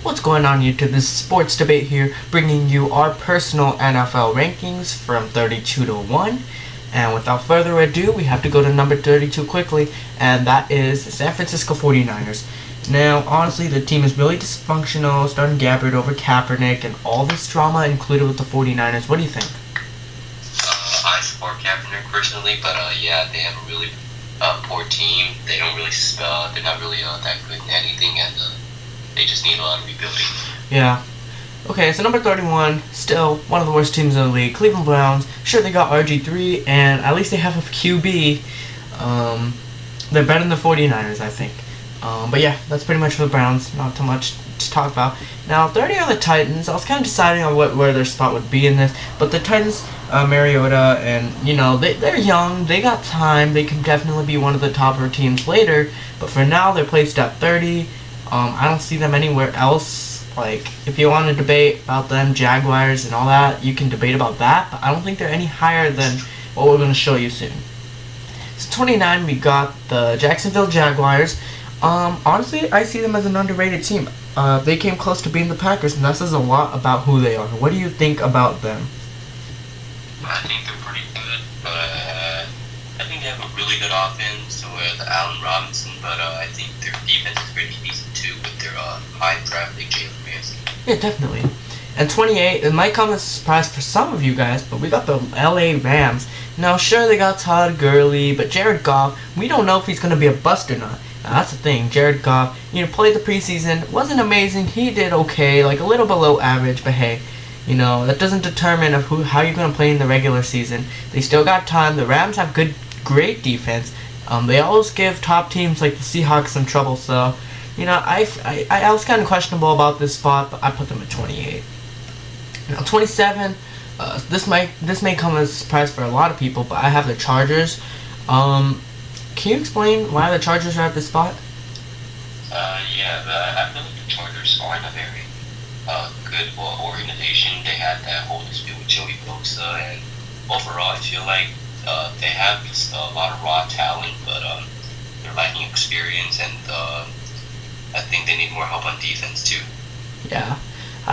What's going on YouTube? This is Sports Debate here, bringing you our personal NFL rankings from 32 to 1. And without further ado, we have to go to number 32 quickly, and that is the San Francisco 49ers. Now, honestly, the team is really dysfunctional, starting Gabbard over Kaepernick, and all this drama included with the 49ers. What do you think? I support Kaepernick personally, but yeah, they have a really poor team. They don't really they're not really that good in anything, and they just need a lot of rebuilding. Yeah. Okay, so number 31, still one of the worst teams in the league, Cleveland Browns. Sure, they got RG3, and at least they have a QB. They're better than the 49ers, I think. But yeah, that's pretty much for the Browns. Not too much to talk about. Now, 30 are the Titans. I was kind of deciding on where their spot would be in this, but the Titans, Mariota, and they're young. They got time. They can definitely be one of the topper teams later. But for now, they're placed at 30. I don't see them anywhere else. Like, if you want to debate about them, Jaguars and all that, you can debate about that. But I don't think they're any higher than what we're going to show you soon. So 29, we got the Jacksonville Jaguars. Honestly, I see them as an underrated team. They came close to beating the Packers, and that says a lot about who they are. What do you think about them? I think they're pretty good, but I think they have a really good offense with Allen Robinson, but I think their defense is pretty decent too with their high draft pick Jalen Ramsey. Yeah, definitely. And 28, it might come as a surprise for some of you guys, but we got the LA Rams. Now, sure, they got Todd Gurley, but Jared Goff, we don't know if he's going to be a bust or not. Now, that's the thing. Jared Goff, played the preseason, wasn't amazing. He did okay, like a little below average, but hey, that doesn't determine how you're going to play in the regular season. They still got time. The Rams have great defense. They always give top teams like the Seahawks some trouble, so, I was kind of questionable about this spot, but I put them at 28. Now, 27, this may come as a surprise for a lot of people, but I have the Chargers. Can you explain why the Chargers are at this spot? Yeah, I feel like the Chargers aren't a very good organization. They had that whole dispute with Joey Bosa, and overall, I feel like they have a lot of raw talent, but they're lacking experience, and I think they need more help on defense too. Yeah.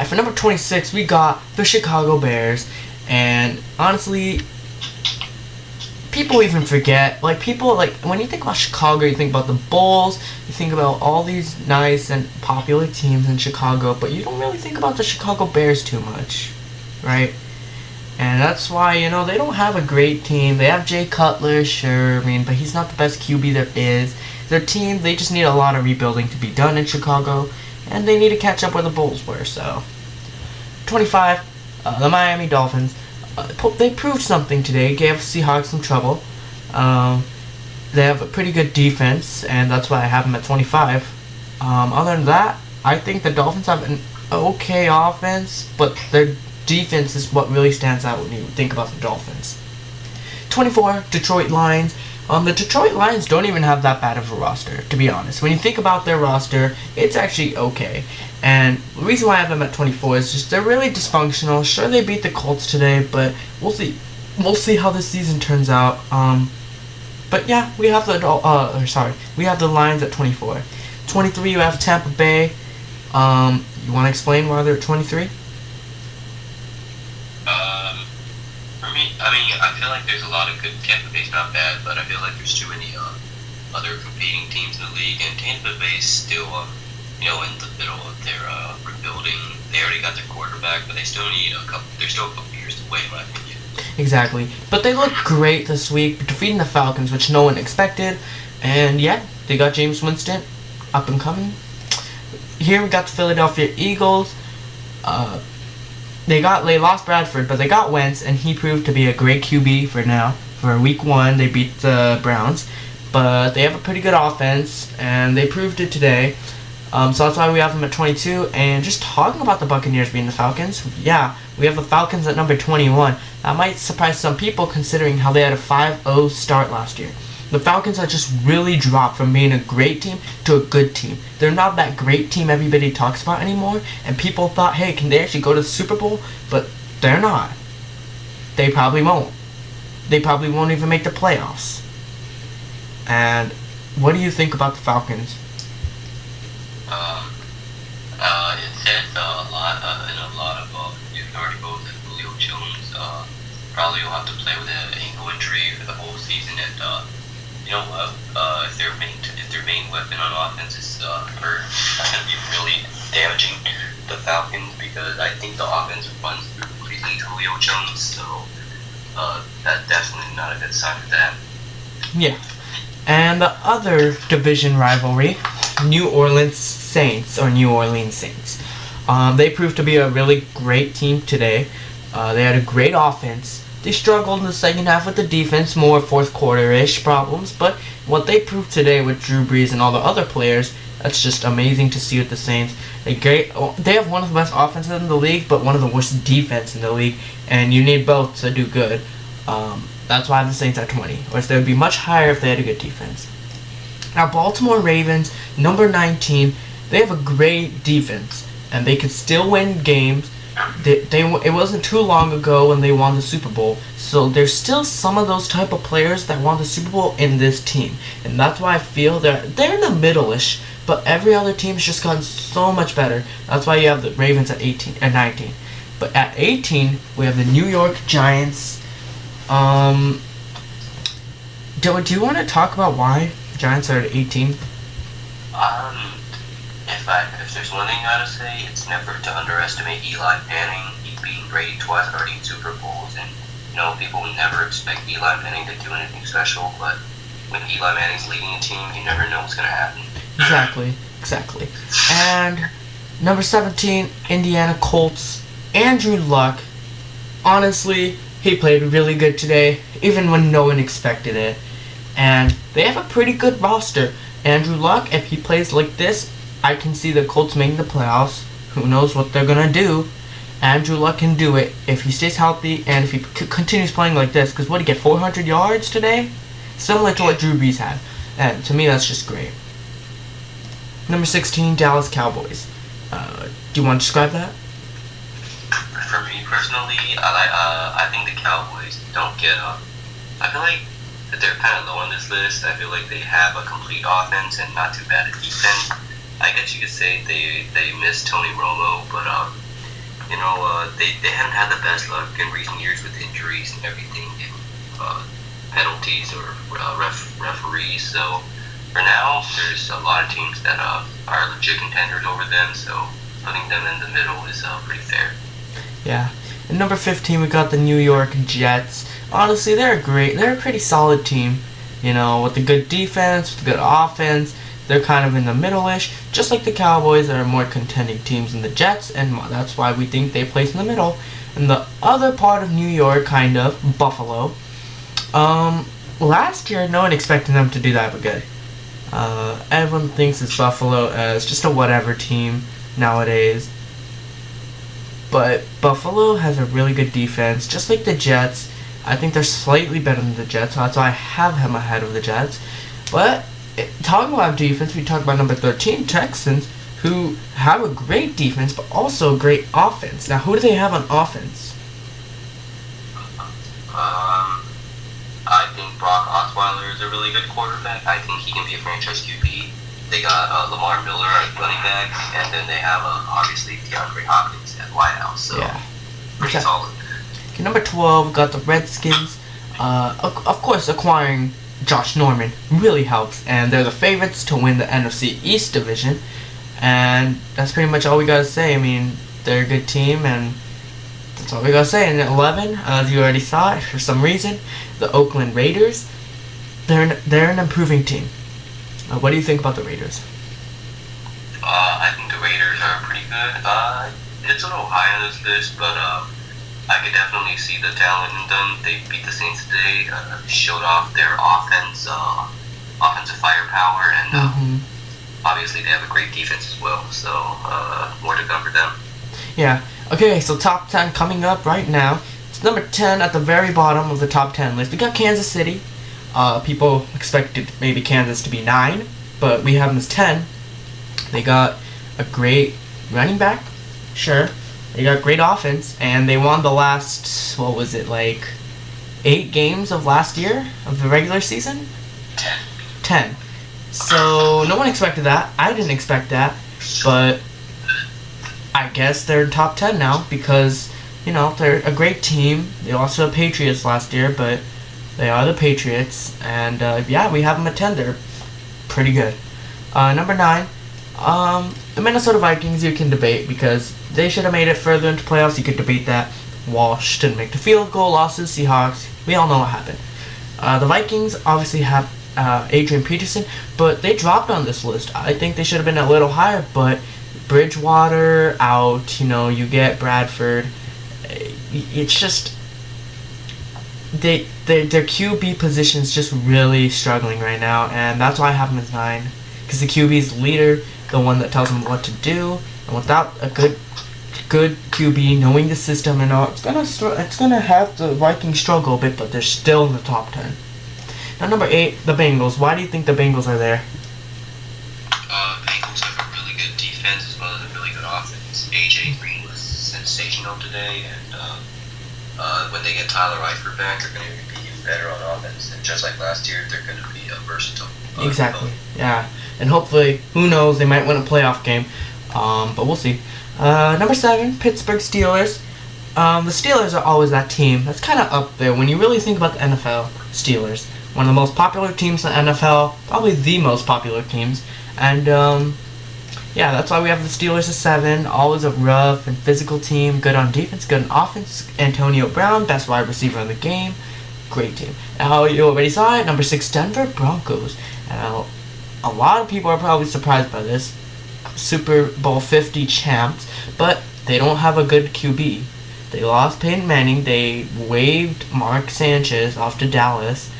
For number 26, we got the Chicago Bears, and honestly, people even forget. When you think about Chicago, you think about the Bulls, you think about all these nice and popular teams in Chicago, but you don't really think about the Chicago Bears too much, right? And that's why, they don't have a great team. They have Jay Cutler, sure, but he's not the best QB there is. Their team, they just need a lot of rebuilding to be done in Chicago, and they need to catch up where the Bulls were, so. 25, the Miami Dolphins. They proved something today, gave Seahawks some trouble. They have a pretty good defense, and that's why I have them at 25. Other than that, I think the Dolphins have an okay offense, but their defense is what really stands out when you think about the Dolphins. 24, Detroit Lions. The Detroit Lions don't even have that bad of a roster, to be honest. When you think about their roster, it's actually okay. And the reason why I have them at 24 is just they're really dysfunctional. Sure, they beat the Colts today, but we'll see. We'll see how this season turns out. But yeah, we have the Lions at 24. 23, you have Tampa Bay. You want to explain why they're at 23? I feel like there's a lot of good. Tampa Bay's not bad, but I feel like there's too many other competing teams in the league, and Tampa Bay's still in the middle of their rebuilding. They already got their quarterback, but they still need they're still a couple years away, in my opinion. Exactly, but they look great this week, defeating the Falcons, which no one expected, and yeah, they got James Winston, up and coming. Here we got the Philadelphia Eagles. They lost Bradford, but they got Wentz, and he proved to be a great QB for now. For week 1, they beat the Browns, but they have a pretty good offense, and they proved it today. So that's why we have them at 22. And just talking about the Buccaneers beating the Falcons, yeah, we have the Falcons at number 21. That might surprise some people considering how they had a 5-0 start last year. The Falcons have just really dropped from being a great team to a good team. They're not that great team everybody talks about anymore, and people thought, hey, can they actually go to the Super Bowl? But they're not. They probably won't. They probably won't even make the playoffs. And what do you think about the Falcons? It's know what? If their main weapon on offense is hurt, that's gonna be really damaging the Falcons because I think the offense runs through completely Julio Jones. So that's definitely not a good sign for them. Yeah. And the other division rivalry, New Orleans Saints or New Orleans Saints. They proved to be a really great team today. They had a great offense. They struggled in the second half with the defense, more fourth quarter-ish problems, but what they proved today with Drew Brees and all the other players, that's just amazing to see with the Saints. They have one of the best offenses in the league, but one of the worst defense in the league, and you need both to do good. That's why the Saints are 20, whereas they would be much higher if they had a good defense. Now, Baltimore Ravens, number 19, they have a great defense, and they could still win games. It wasn't too long ago when they won the Super Bowl, so there's still some of those type of players that won the Super Bowl in this team, and that's why I feel they're in the middle-ish, but every other team's just gotten so much better. That's why you have the Ravens at 18 and 19. But at 18, we have the New York Giants. Do you want to talk about why Giants are at 18? If there's one thing I gotta say, it's never to underestimate Eli Manning. He's being Brady twice already in Super Bowls, and people would never expect Eli Manning to do anything special. But when Eli Manning's leading a team, you never know what's gonna happen. Exactly. And number 17, Indiana Colts, Andrew Luck. Honestly, he played really good today, even when no one expected it. And they have a pretty good roster. Andrew Luck, if he plays like this, I can see the Colts making the playoffs. Who knows what they're going to do. Andrew Luck can do it if he stays healthy and if he continues playing like this. Because what did he get, 400 yards today? Similar to what Drew Brees had. And to me, that's just great. Number 16, Dallas Cowboys. Do you want to describe that? For me personally, I think the Cowboys don't get up. I feel like that they're kind of low on this list. I feel like they have a complete offense and not too bad at defense. I guess you could say they miss Tony Romo, but they haven't had the best luck in recent years with injuries and everything, and penalties or referees. So for now, there's a lot of teams that are legit contenders over them. So putting them in the middle is pretty fair. Yeah. At number 15, we got the New York Jets. Honestly, they're a pretty solid team. With a good defense, with a good offense. They're kind of in the middle-ish. Just like the Cowboys, there are more contending teams than the Jets, and that's why we think they place in the middle. And the other part of New York, kind of, Buffalo. Last year, no one expected them to do that but good. Everyone thinks it's Buffalo as just a whatever team nowadays. But Buffalo has a really good defense, just like the Jets. I think they're slightly better than the Jets, so that's why I have him ahead of the Jets. But talking about defense, we talk about number 13, Texans, who have a great defense, but also a great offense. Now, who do they have on offense? I think Brock Osweiler is a really good quarterback. I think he can be a franchise QB. They got Lamar Miller at running back, and then they have obviously DeAndre Hopkins at wideout. So pretty solid. Okay, number 12, got the Redskins. Of course, acquiring Josh Norman really helps, and they're the favorites to win the NFC East division, and that's pretty much all we gotta say. I mean, they're a good team, and that's all we gotta say. And at 11, as you already saw it, for some reason, the Oakland Raiders, they're an improving team. What do you think about the Raiders? I think the Raiders are pretty good. It's a little high on this list, but I could definitely see the talent in them. They beat the Saints today, showed off their offensive firepower, and obviously they have a great defense as well. So more to come for them. Yeah. Okay, so top 10 coming up right now. It's number 10 at the very bottom of the top 10 list. We got Kansas City. People expected maybe Kansas to be 9, but we have them as 10. They got a great running back, sure. They got great offense, and they won the last, 8 games of last year, of the regular season? 10. So, no one expected that. I didn't expect that, but I guess they're top 10 now because, they're a great team. They also had Patriots last year, but They are the Patriots, and yeah, we have them at 10. They're pretty good. Number 9, the Minnesota Vikings. You can debate because they should have made it further into playoffs. You could debate that. Walsh didn't make the field goal. Lost to the Seahawks. We all know what happened. The Vikings obviously have Adrian Peterson, but they dropped on this list. I think they should have been a little higher, but Bridgewater out. You get Bradford. It's just their QB position's just really struggling right now, and that's why I have them as 9. Because the QB is the leader, the one that tells them what to do, and without a good QB knowing the system and all, it's gonna have the Vikings struggle a bit, but they're still in the top 10. Now number 8, the Bengals. Why do you think the Bengals are there? Bengals have a really good defense as well as a really good offense. AJ Green was sensational today, and when they get Tyler Eifert back, they're going to be even better on offense. And just like last year, they're going to be a versatile. Exactly. Yeah, and hopefully, who knows, they might win a playoff game. But we'll see. Number 7, Pittsburgh Steelers. The Steelers are always that team that's kind of up there when you really think about the NFL. Steelers, one of the most popular teams in the NFL, probably the most popular teams, and yeah, that's why we have the Steelers at 7. Always a rough and physical team, good on defense, good on offense. Antonio Brown, best wide receiver in the game, great team. Now you already saw it. Number 6, Denver Broncos, and a lot of people are probably surprised by this. Super Bowl 50 champs, but they don't have a good QB. They lost Peyton Manning. They waived Mark Sanchez off to Dallas.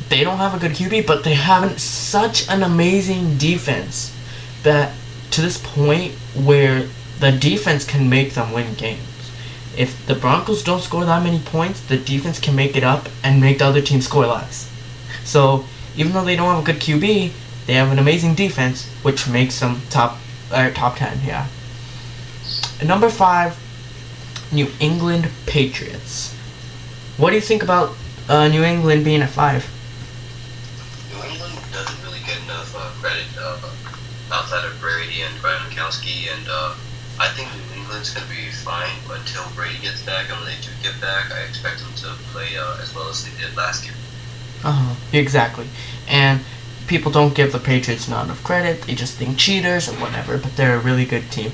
They don't have a good QB, but they have such an amazing defense that to this point where the defense can make them win games. If the Broncos don't score that many points, the defense can make it up and make the other team score less. So even though they don't have a good QB, they have an amazing defense, which makes them top 10. Yeah. And number 5, New England Patriots. What do you think about New England being at 5? New England doesn't really get enough credit outside of Brady and Gronkowski, and I think New England's going to be fine until Brady gets back, and when they do get back, I expect them to play as well as they did last year. Exactly. And people don't give the Patriots not enough credit. They just think cheaters or whatever, but they're a really good team.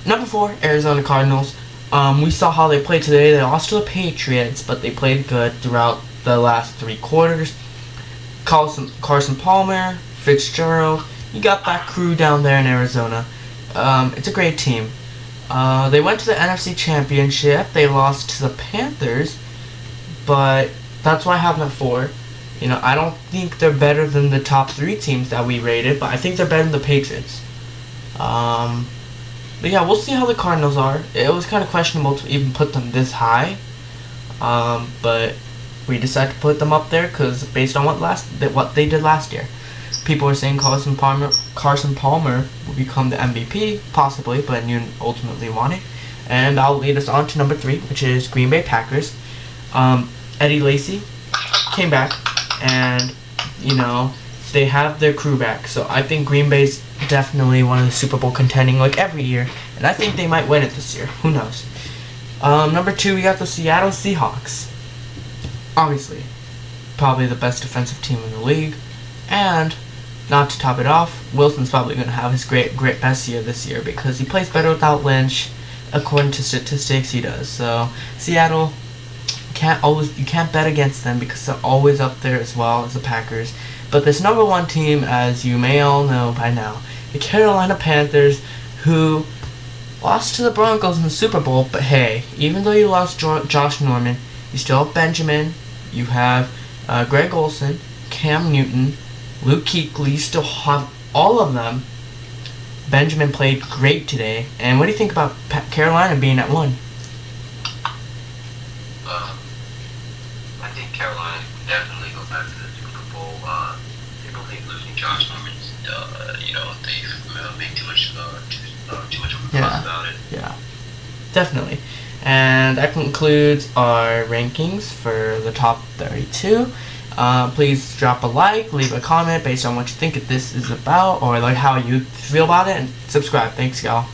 Number 4, Arizona Cardinals. We saw how they played today. They lost to the Patriots, but they played good throughout the last 3 quarters. Carson Palmer, Fitzgerald. You got that crew down there in Arizona. It's a great team. They went to the NFC Championship. They lost to the Panthers, but that's why I have them at 4. I don't think they're better than the top 3 teams that we rated, but I think they're better than the Patriots. But yeah, we'll see how the Cardinals are. It was kind of questionable to even put them this high, but we decided to put them up there because based on what they did last year. People were saying Carson Palmer will become the MVP, possibly, but Newton ultimately won it. And I'll lead us on to number 3, which is Green Bay Packers. Eddie Lacy came back, and they have their crew back. So I think Green Bay's definitely one of the Super Bowl contending like every year, and I think they might win it this year. Who knows? Number 2, we got the Seattle Seahawks. Obviously, probably the best defensive team in the league, and not to top it off, Wilson's probably going to have his great best year this year because he plays better without Lynch. According to statistics, he does. So Seattle, you can't bet against them because they're always up there as well as the Packers. But this number 1 team, as you may all know by now, the Carolina Panthers, who lost to the Broncos in the Super Bowl. But hey, even though you lost Josh Norman, you still have Benjamin, you have Greg Olsen, Cam Newton, Luke Kuechly. You still have all of them. Benjamin played great today. And what do you think about Carolina being at 1? I think Carolina can definitely go back to the Super Bowl. People think losing Josh Norman, they make too much of a fuss about it. Yeah, definitely. And that concludes our rankings for the top 32. Please drop a like, leave a comment based on what you think this is about, or like how you feel about it, and subscribe. Thanks, y'all.